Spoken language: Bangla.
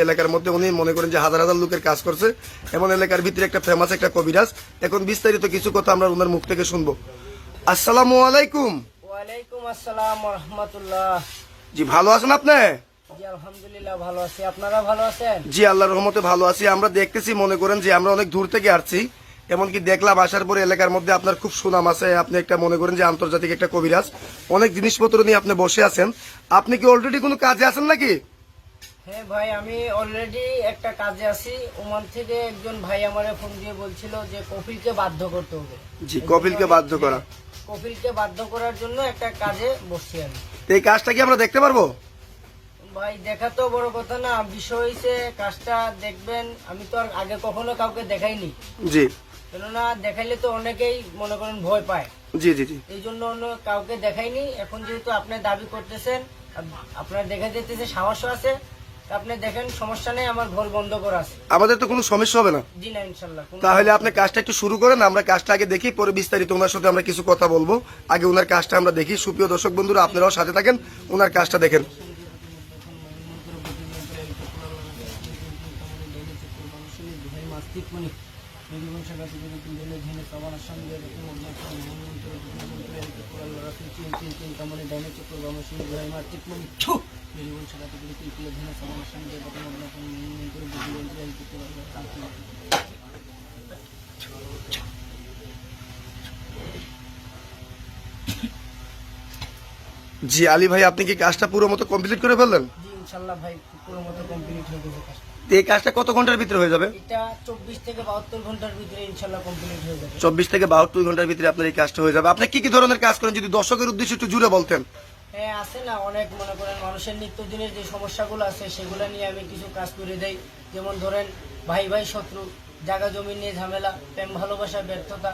এলাকার মধ্যে উনি মনে করেন যে হাজার হাজার লোকের কাজ করছে, এমন এলাকার ভিতরে একটা ফেমাস একটা কবিরাজ। এখন বিস্তারিত কিছু কথা আমরা ওনার মুখ থেকে শুনবো। আসসালামু আলাইকুম। ওয়ালাইকুম আসসালাম ওয়া রাহমাতুল্লাহ। জি, ভালো আছেন আপনি? জি আলহামদুলিল্লাহ ভালো আছি, আপনারা ভালো আছেন? জি, আল্লাহর রহমতে ভালো আছি। আমরা দেখতেছি মনে করেন যে আমরা অনেক দূর থেকে আসছি, এমনকি দেখলাম আসার পরে এলাকার মধ্যে আপনার খুব সুনাম আছে। আপনি একটা মনে করেন যে আন্তর্জাতিক একটা কবিরাজ, অনেক জিনিসপত্র নিয়ে আপনি বসে আছেন। আপনি কি অলরেডি কোনো কাজে আছেন নাকি? হ্যাঁ ভাই, আমি অলরেডি একটা কাজে আছি। ওমান থেকে একজন ভাই আমারে ফোন দিয়ে বলছিল যে কপিলকে বাধ্য করতে হবে। জি, কপিলকে বাধ্য করা। কপিলকে বাধ্য করার জন্য একটা কাজে বসছি আমি। তো এই কাজটা কি আমরা দেখতে পারবো? ভাই দেখা তো বড় কথা না, বিষয় হয়েছে কাজটা দেখবেন। আমি তো আর আগে কখনো কাউকে দেখাইনি, জি কেননা দেখাইলে তো অনেকেই মনে করেন ভয় পায়। জি জি জি এই জন্য অন্য কাউকে দেখাইনি। এখন যেহেতু আপনি দাবি করতেছেন, আপনার দেখা যেতেছে সাহস আছে, তা আপনি দেখেন, সমস্যা নেই, আমার ঘর বন্ধ করা আছে। আমাদের তো কোনো সমস্যা হবে না। জি না, ইনশাল্লাহ। তাহলে আপনি কাজটা একটু শুরু করেন, আমরা কাজটা আগে দেখি, পরে বিস্তারিত ওনার সাথে আমরা কিছু কথা বলবো। আগে ওনার কাজটা আমরা দেখি। সুপ্রিয় দর্শক বন্ধুরা, আপনারাও সাথে থাকেন, ওনার কাজটা দেখেন। জি আলী ভাই, আপনি কি কাজটা পুরো মতো কমপ্লিট করে ফেললেন? জি ইনশাল্লাহ ভাই, পুরো মতো কমপ্লিট হয়ে গেছে কাজটা। তো এই কাজটা কত ঘন্টার ভিতরে হয়ে যাবে? এটা 24 থেকে 72 ঘন্টার ভিতরে ইনশাল্লাহ কমপ্লিট হয়ে যাবে। 24 থেকে 72 ঘন্টার ভিতরে আপনার এই কাজটা হয়ে যাবে। আপনি কি কি ধরনের কাজ করেন, যদি দর্শকের উদ্দেশ্যে একটু জুড়ে বলতেন? হ্যাঁ আছে না, অনেক মনে করেন মানুষের নিত্যদিনের যে সমস্যাগুলো আছে সেগুলো নিয়ে আমি কিছু কাজ করে দেই। যেমন ধরেন ভাই ভাই শত্রু, জায়গা জমি নিয়ে ঝামেলা, প্রেম ভালোবাসা ব্যর্থতা,